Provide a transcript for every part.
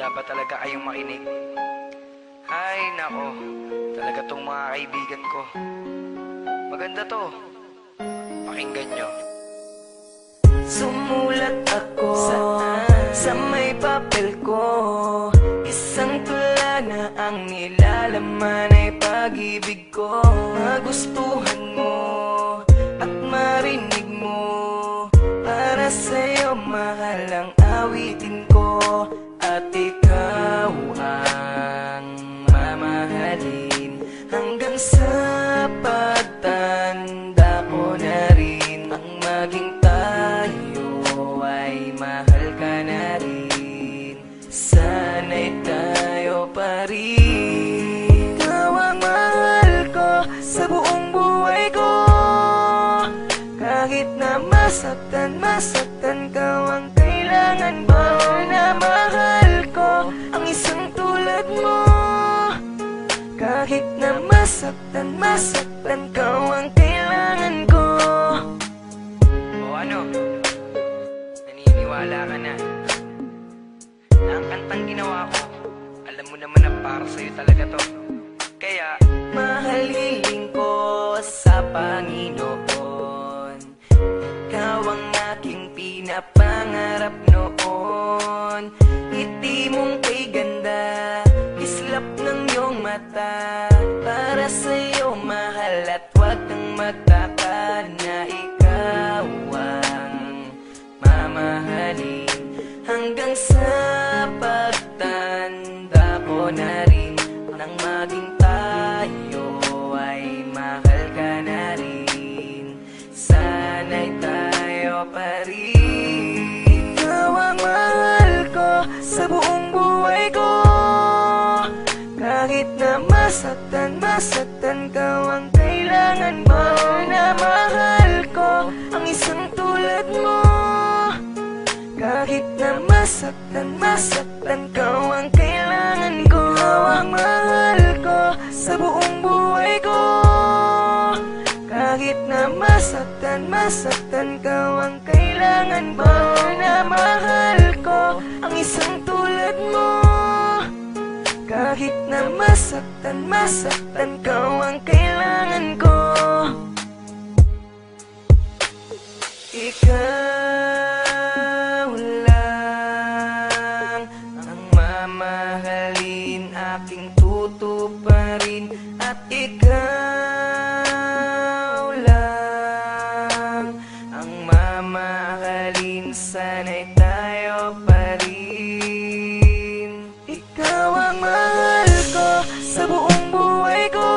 dapat talaga kayong makinig. Ay, nako, talaga tong mga kaibigan ko. Maganda to. Pakinggan nyo. Sumulat ako sa may papel ko. Isang tula na ang nilalaman ay pag-ibig ko. Magustuhan mo at marinig mo. Para sa'yo mahal ang awitin ko. At ikaw ang mamahalin hanggang sa pagtanda ko na rin. Ang maging tayo ay mahal ka na rin. Sana'y tayo pa rin. Ikaw ang mahal ko sa buong buhay ko. Kahit na masaktan ka, ang kailangan ba na mahal ko ang isang tulad mo. Kahit na masaktan ka, ang kailangan ko. O ano? Naniniwala ka na? Na ang kantang ginawa ko, alam mo naman na para sa'yo talaga to. Kaya, mahalin ko sa Panginoon. Ikaw ang aking pinapangarap noon. Ngiti mong kay ganda, kislap ng iyong mata. Para sa'yo mahal at huwag kang magtaka na ikaw ang mamahalin hanggang sa pagtanda ko na rin. Nang maging tayo ay mahal ka na rin. Sana'y tayo pa rin. Ikaw ang mahal ko sa buong buhay ko. Kahit na masaktan ka, ang kailangan ba na mahal ko ang isang tulad mo. Kahit na masaktan ka, ang kailangan ko. Ikaw ang mahal ko sa buong buhay ko. Kahit na masaktan ka, ang kailangan ba na mahal ko ang isang tulad mo. Kahit na masaktan ka, ang kailangan ko. Ikaw lang ang mamahalin, aking tutuparin. At ikaw lang ang mamahalin, sana'y tayo pa rin. Ikaw ang mahal ko sa buong buhay ko.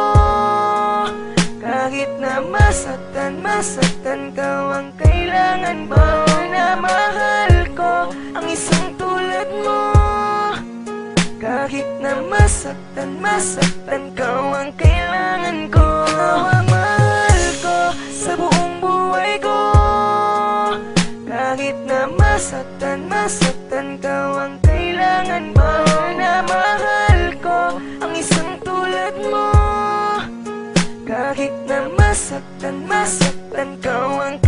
Kahit na masaktan ka, ang kailangan ba na mahal ko ang isang tulad mo. Kahit na masaktan ka, ang kailangan ko. Ikaw ang mahal ko sa buong buhay ko. Kahit na masaktan ka, ang kailangan ba na mahal ko ang isang tulad mo. Kahit na masaktan ka, ang